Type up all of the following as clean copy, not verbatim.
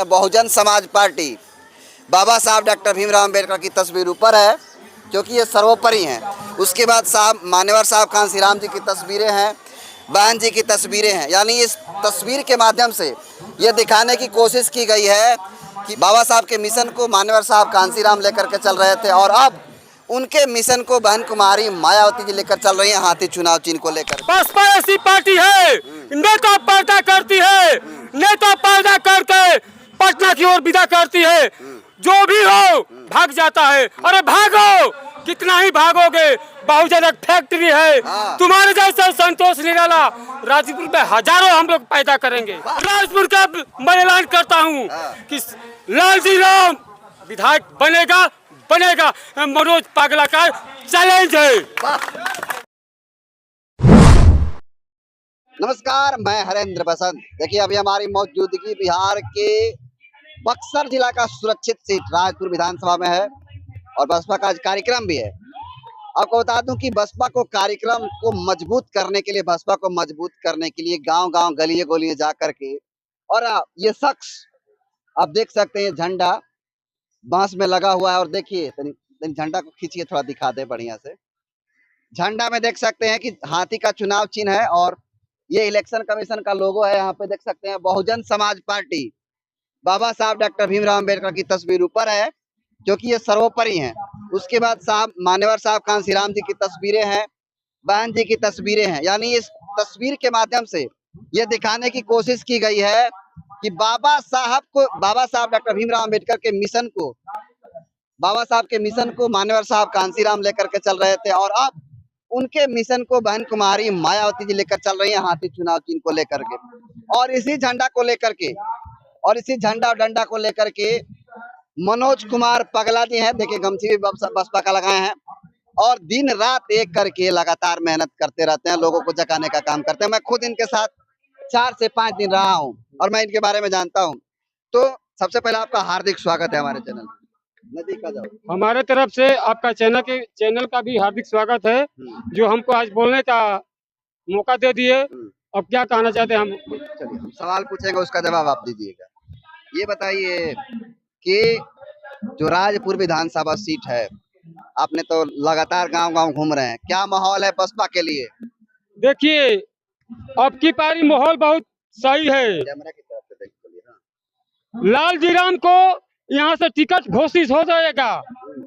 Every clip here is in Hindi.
बहुजन समाज पार्टी बाबा साहब डॉक्टर भीमराव अंबेडकर की तस्वीर ऊपर है, क्योंकि ये सर्वोपरि हैं। उसके बाद साहब मान्यवर साहब कांसी राम जी की तस्वीरें हैं, बहन जी की तस्वीरें हैं। यानी इस तस्वीर के माध्यम से ये दिखाने की कोशिश की गई है कि बाबा साहब के मिशन को मान्यवर साहब कांसी राम लेकर के चल रहे थे और अब उनके मिशन को बहन कुमारी मायावती जी लेकर चल रही हैं हाथी चुनाव चिन्ह को लेकर। बसपा ऐसी पार्टी है, नेता पैदा करती है, नेता पैदा करके पटना की ओर विदा करती है। जो भी हो भाग जाता है। अरे भागो, कितना ही भागोगे। बहुजन एक फैक्ट्री है। तुम्हारे जैसा संतोष निराला राजपुर में हजारों हम लोग पैदा करेंगे। राजपुर का मैं ऐलान करता हूँ कि लालजी राम विधायक बनेगा बनेगा। मनोज पागला का चैलेंज है। नमस्कार, मैं हरेंद्र बसंत। देखिए अभी हमारी मौजूदगी बिहार के बक्सर जिला का सुरक्षित सीट राजपुर विधानसभा में है और बसपा का आज कार्यक्रम भी है। आपको बता दूं कि बसपा को कार्यक्रम को मजबूत करने के लिए, बसपा को मजबूत करने के लिए गांव-गांव गलिये-गलिये जा करके और ये शख्स आप देख सकते हैं झंडा बांस में लगा हुआ है। और देखिए झंडा को खींचिए, थोड़ा दिखा दे बढ़िया से। झंडा में देख सकते हैं कि हाथी का चुनाव चिन्ह है और ये इलेक्शन कमीशन का लोगो है। यहाँ पे देख सकते हैं बहुजन समाज पार्टी बाबा साहब डॉक्टर भीमराव अंबेडकर की तस्वीर ऊपर है, क्योंकि ये सर्वोपरि हैं। उसके बाद साहब मान्यवर साहब कांसी राम जी की तस्वीरें हैं, बहन जी की तस्वीरें हैं। यानी इस तस्वीर के माध्यम से ये दिखाने की कोशिश की गई है कि बाबा साहब डॉक्टर भीमराव अंबेडकर के मिशन को, बाबा साहब के मिशन को मान्यवर साहब कांसी राम लेकर के चल रहे थे और अब उनके मिशन को बहन कुमारी मायावती जी लेकर चल रही है हाथी चुनाव चिन्ह को लेकर के। और इसी झंडा को लेकर के और इसी झंडा और डंडा को लेकर के मनोज कुमार पगला जी हैं। देखिए गमछी भी बसपा का लगाए हैं और दिन रात एक करके लगातार मेहनत करते रहते हैं, लोगों को जगाने का काम करते हैं। मैं खुद इनके साथ 4 से 5 दिन रहा हूं और मैं इनके बारे में जानता हूं। तो सबसे पहले आपका हार्दिक स्वागत है हमारे चैनल में। नजदीक आ जाओ। हमारे तरफ से आपका चैनल का भी हार्दिक स्वागत है, जो हमको आज बोलने का मौका दे दिए। अब क्या कहना चाहते हैं हम? चलिए हम सवाल पूछेंगे, उसका जवाब आप दीजिएगा। ये बताइए कि जो राजपुर विधानसभा सीट है, आपने तो लगातार गांव-गांव घूम रहे हैं, क्या माहौल है बसपा के लिए? देखिए अब की पारी माहौल बहुत सही है। कैमरा की तरफ से देखिए। हाँ। लालजी राम को यहाँ से टिकट घोषित हो जाएगा।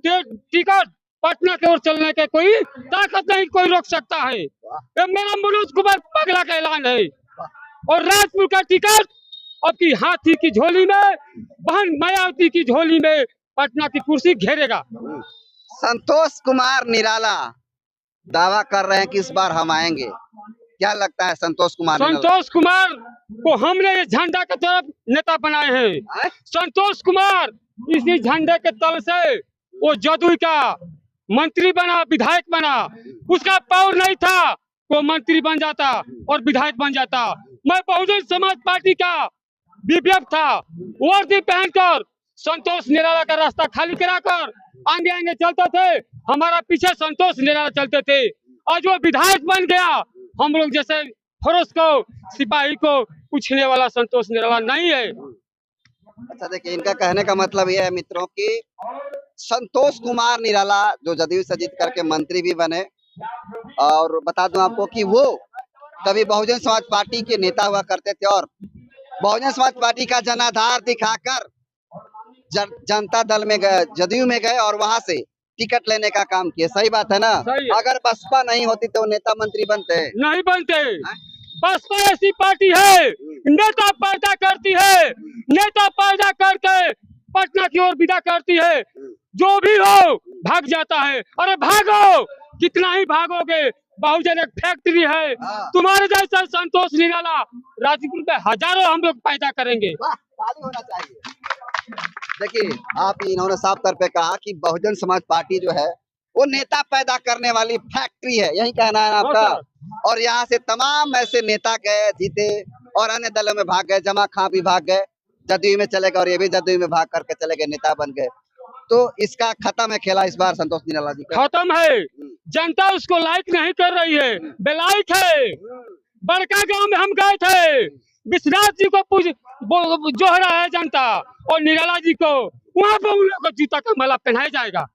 टिकट पटना की ओर चलने के कोई ताकत नहीं, कोई रोक सकता है। ये मेरा मनोज कुमार पगला का ऐलान है। और राजपुर का टिकट अब की हाथी की झोली में, बहन मायावती की झोली में पटना की कुर्सी घेरेगा। संतोष कुमार निराला दावा कर रहे हैं कि इस बार हम आएंगे। क्या लगता है संतोष कुमार को हमने ये झंडा के तरफ नेता बनाए हैं। संतोष कुमार इसी झंडे के तल से वो जदयू का मंत्री बना, विधायक बना। उसका पावर नहीं था, वो मंत्री बन जाता और विधायक बन जाता। मैं बहुजन समाज पार्टी का बीपीएफ था, वर्दी पहनकर संतोष निराला का रास्ता खाली कराकर आगे आगे चलते थे। हमारा पीछे संतोष निराला चलते थे। आज वो विधायक बन गया। हम लोग जैसे फरोज को, सिपाही को पूछने वाला संतोष निराला नहीं है। अच्छा देखिए, इनका कहने का मतलब ये है मित्रों कि संतोष कुमार निराला जो जदयू से जीत करके मंत्री भी बने, और बता दूं आपको कि वो कभी बहुजन समाज पार्टी के नेता हुआ करते थे और बहुजन समाज पार्टी का जनाधार दिखाकर जनता दल में गए, जदयू में गए और वहां से टिकट लेने का काम किया। सही बात है ना? अगर बसपा नहीं होती तो नेता मंत्री बनते नहीं बनते। बसपा ऐसी पार्टी है, नेता पैदा करती है, नेता पैदा करके पटना की ओर विदा करती है। जो भी हो भाग जाता है। अरे भागो, कितना ही भागोगे। बहुजन एक फैक्ट्री है। तुम्हारे जैसा संतोष निराला राजपुर में हजारों हम लोग पैदा करेंगे। होना चाहिए। देखिए आप इन्होंने साफ तौर पे कहा कि बहुजन समाज पार्टी जो है वो नेता पैदा करने वाली फैक्ट्री है, यही कहना है आपका। और यहाँ से तमाम ऐसे नेता गए, जीते और अन्य दलों में भाग गए। जमा खां भी भाग गए, जदयू में चले गए और ये भी जदयू में भाग करके चले गए, नेता बन गए। तो इसका खत्म है खेला इस बार संतोष निराला जी का। खत्म है। जनता उसको लाइक नहीं कर रही है, बेलाइक है। बड़का गांव में हम गए थे, विश्वनाथ जी को जोहरा है जनता और निराला जी को, वहाँ पे उन लोगों को जूता का माला पहनाया जाएगा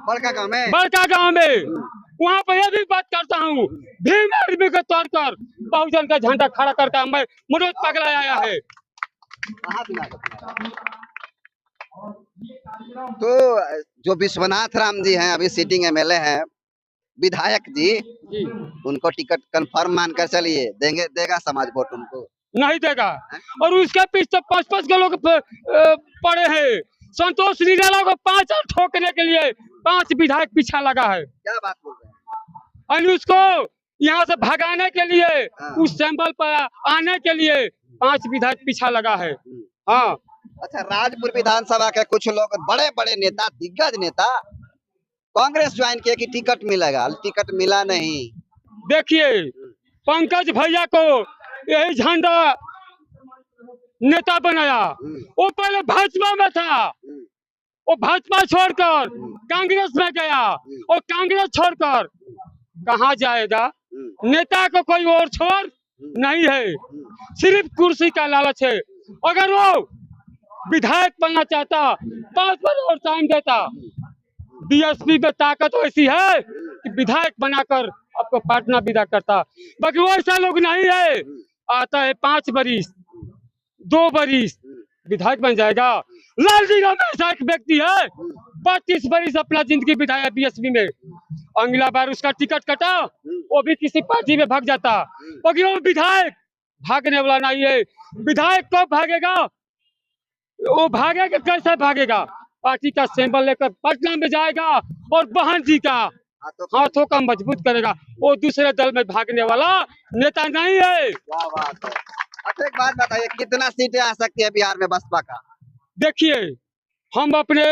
बड़का काम है। बड़का गांव में। वहाँ पे यह भी बात करता हूँ, भीम आर्मी के तौर पर बहुजन का झंडा खड़ा करके मैं मनोज पगला आया है। कहाँ दिला सकते हैं? तो जो विश्वनाथ राम जी हैं, अभी सिटिंग एमएलए हैं, विधायक जी, उनको टिकट कंफर्म मानकर चलिए, देगा समाज वोट उनको? नहीं देगा। और उसके पीछे 5-5 के लोग पड़े हैं। संतोष निराला को 5 ठोकने के लिए 5 विधायक पीछा लगा है। क्या बात बोल रहे हैं? और उसको यहाँ से भगाने के लिए, उस सिंबल पर आने के लिए 5 विधायक पीछा लगा है। हाँ। अच्छा, राजपुर विधानसभा के कुछ लोग बड़े बड़े नेता, दिग्गज नेता कांग्रेस ज्वाइन किए कि टिकट मिलेगा, टिकट मिला नहीं। देखिए, पंकज भैया को यही झंडा नेता बनाया। वो पहले भाजपा में था, वो भाजपा छोड़कर कांग्रेस में गया और कांग्रेस छोड़कर कहाँ जाएगा? नेता को कोई और छोड़ नहीं है, सिर्फ कुर्सी का लालच है। अगर वो विधायक बनना चाहता 5 बार और टाइम देता। बीएसपी में ताकत ऐसी है कि विधायक बनाकर आपको पाटना विदा करता, बाकी वो ऐसा लोग नहीं है। आता है 5 बरिस 2 बरिस विधायक बन जाएगा। लालजी राम ऐसा एक व्यक्ति है, 32 बरिस अपना जिंदगी बिताया बीएसपी में। अगला बार उसका टिकट कटा, वो भी किसी पार्टी में भाग जाता, बाकी वो विधायक भागने वाला नहीं है। विधायक कब भागेगा? वो भागेगा, कैसे भागेगा? पार्टी का सिंबल लेकर पटना में जाएगा और बहन जी का हाथों का मजबूत करेगा। वो दूसरे दल में भागने वाला नेता नहीं है। क्या बात है। अच्छा, एक बात बताइए, कितना सीटें आ सकती है बिहार में बसपा का? देखिए, हम अपने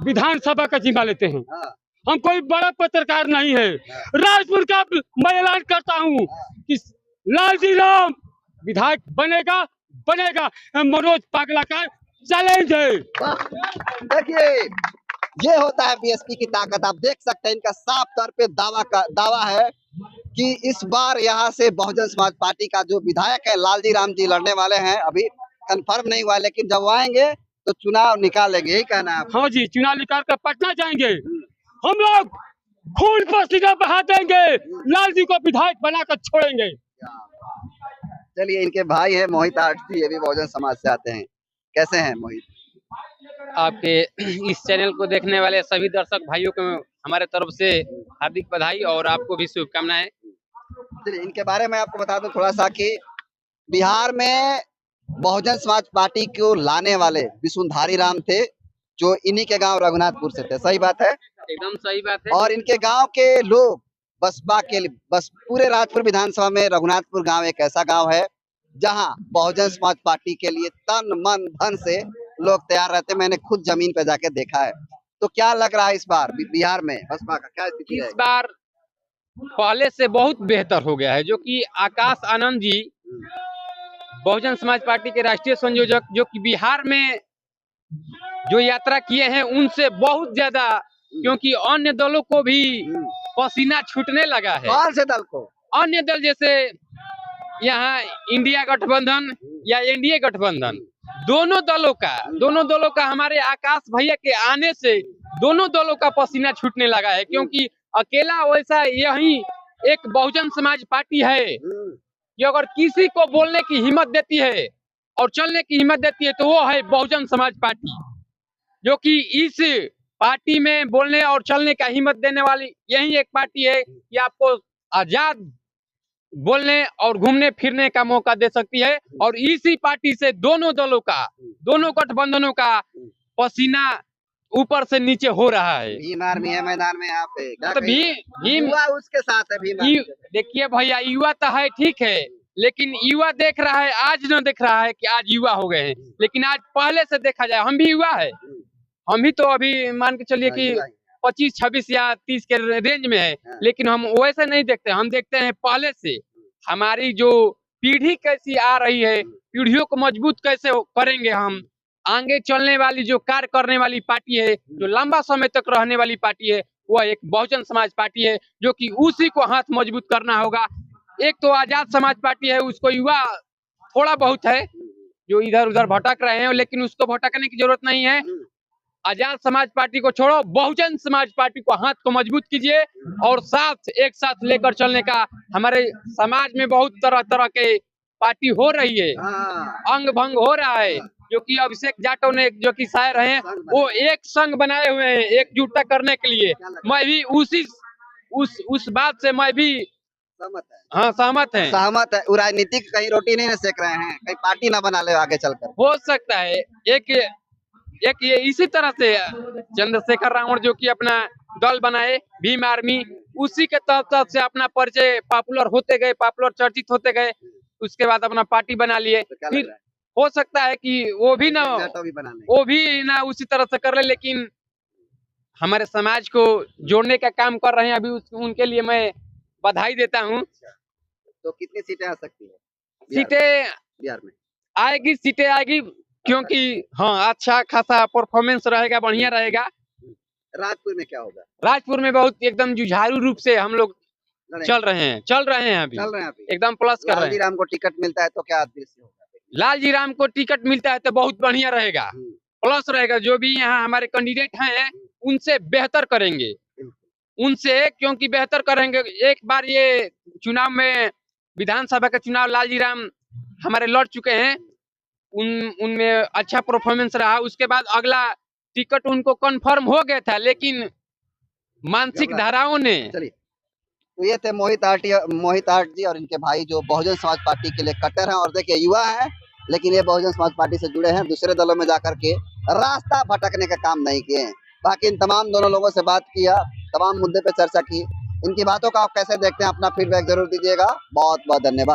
विधानसभा का जिम्मा लेते हैं। हम कोई बड़ा पत्रकार नहीं है। राजपुर का मैं ऐलान करता हूँ कि लालजी राम विधायक बनेगा बनेगा। मनोज पागला का चैलेंज है। देखिए, ये होता है बीएसपी की ताकत। आप देख सकते हैं, इनका साफ तौर पे दावा है कि इस बार यहाँ से बहुजन समाज पार्टी का जो विधायक है लालजी राम जी लड़ने वाले हैं। अभी कंफर्म नहीं हुआ, लेकिन जब आएंगे तो चुनाव निकालेंगे, यही कहना है? हाँ जी, चुनाव निकाल कर पटना जाएंगे। हम लोग खून पसीना बहा देंगे, लालजी को विधायक बनाकर छोड़ेंगे। चलिए, इनके भाई है मोहित आर्ट्स, ये भी बहुजन समाज से आते हैं। कैसे हैं मोहित? आपके इस चैनल को देखने वाले सभी दर्शक भाइयों को हमारे तरफ से हार्दिक बधाई और आपको भी शुभकामनाएं। चलिए, इनके बारे में आपको बता दूं थोड़ा सा कि बिहार में बहुजन समाज पार्टी को लाने वाले विष्णुधारी राम थे, जो इन्हीं के गांव रघुनाथपुर से थे। सही बात है? एकदम सही बात है। और इनके गांव के लोग बसपा के लिए, बस पूरे राजपुर विधानसभा में रघुनाथपुर गांव एक ऐसा गांव है जहां बहुजन समाज पार्टी के लिए तन मन धन से लोग तैयार रहते हैं। मैंने खुद जमीन पे जाके देखा है। तो क्या लग रहा है इस बार बिहार में बसपा का क्या स्थिति है? इस बार पहले से बहुत बेहतर हो गया है, जो कि आकाश आनंद जी बहुजन समाज पार्टी के राष्ट्रीय संयोजक, जो कि बिहार में जो यात्रा किए हैं उनसे बहुत ज्यादा, क्योंकि अन्य दलों को भी पसीना छूटने लगा है। कौन से दल को? अन्य दल जैसे यहाँ इंडिया गठबंधन या एनडीए गठबंधन, दोनों दलों का हमारे आकाश भैया के आने से दोनों दलों का पसीना छूटने लगा है। क्योंकि अकेला वैसा यही एक बहुजन समाज पार्टी है कि अगर किसी को बोलने की हिम्मत देती है और चलने की हिम्मत देती है तो वो है बहुजन समाज पार्टी, जो कि इस पार्टी में बोलने और चलने का हिम्मत देने वाली यही एक पार्टी है कि आपको आजाद बोलने और घूमने फिरने का मौका दे सकती है। और इसी पार्टी से दोनों दलों का, दोनों गठबंधनों का पसीना ऊपर से नीचे हो रहा है। भीम आर्मी है मैदान में यहाँ पे, तो भीम युवा उसके साथ है। भीम देखिए भैया, युवा तो है ठीक है, लेकिन युवा देख रहा है, आज न देख रहा है कि आज युवा हो गए हैं, लेकिन आज पहले से देखा जाए हम भी युवा है। हम भी तो अभी मान के चलिए कि 25, 26 या 30 के रेंज में है, लेकिन हम वैसे नहीं देखते। हम देखते हैं पहले से हमारी जो पीढ़ी कैसी आ रही है, पीढ़ियों को मजबूत कैसे करेंगे हम, आगे चलने वाली जो कार्य करने वाली पार्टी है, जो लंबा समय तक रहने वाली पार्टी है, वह एक बहुजन समाज पार्टी है, जो कि उसी को हाथ मजबूत करना होगा। एक तो आजाद समाज पार्टी है, उसको युवा थोड़ा बहुत है जो इधर उधर भटक रहे हैं, लेकिन उसको भटकने की जरूरत नहीं है। आजाद समाज पार्टी को छोड़ो, बहुजन समाज पार्टी को हाथ को मजबूत कीजिए और एक साथ लेकर चलने का। हमारे समाज में बहुत तरह तरह के पार्टी हो रही है, अंग भंग हो रहा है, जो कि अभिषेक जाटव ने जो कि शायर हैं वो एक संघ बनाए हुए हैं एकजुटता करने के लिए। मैं भी उस बात से मैं भी सहमत है। सहमत है। वो राजनीतिक कहीं रोटी नहीं सेक रहे हैं, कहीं पार्टी ना बना ले आगे चलकर। हो सकता है एक ये इसी तरह से चंद्रशेखर रावण जो कि अपना दल बनाए भीम आर्मी, उसी के तहत से अपना परिचय पॉपुलर होते गए, पॉपुलर चर्चित होते गए, उसके बाद अपना पार्टी बना लिए। फिर हो सकता है कि वो भी ना उसी तरह से कर ले, लेकिन हमारे समाज को जोड़ने का काम कर रहे हैं। अभी उनके लिए मैं बधाई देता हूँ। तो कितनी सीटें आ सकती है? सीटें बिहार में सीटें आएगी, क्योंकि हाँ अच्छा खासा परफॉर्मेंस रहेगा, बढ़िया रहेगा। राजपुर में क्या होगा? राजपुर में बहुत एकदम जुझारू रूप से हम लोग चल रहे हैं अभी एकदम प्लस कर रहे हैं। लालजी राम को टिकट मिलता है तो क्या दृश्य होगा? लालजी राम को टिकट मिलता है तो बहुत बढ़िया रहेगा, प्लस रहेगा। जो भी यहाँ हमारे कैंडिडेट हैं उनसे बेहतर करेंगे, क्योंकि बेहतर करेंगे। एक बार ये चुनाव में विधानसभा का चुनाव लालजी राम हमारे लड़ चुके हैं, उनमें अच्छा परफॉर्मेंस रहा। उसके बाद अगला टिकट उनको कंफर्म हो गया था, लेकिन मानसिक धाराओं ने। तो ये थे मोहित आर्ट जी और इनके भाई जो बहुजन समाज पार्टी के लिए कट्टर हैं। और देखिए युवा हैं, लेकिन ये बहुजन समाज पार्टी से जुड़े हैं, दूसरे दलों में जाकर के रास्ता भटकने का काम नहीं किए हैं। बाकी इन तमाम दोनों लोगों से बात किया, तमाम मुद्दे पे चर्चा की। इनकी बातों का आप कैसे देखते हैं, अपना फीडबैक जरूर दीजिएगा। बहुत बहुत धन्यवाद।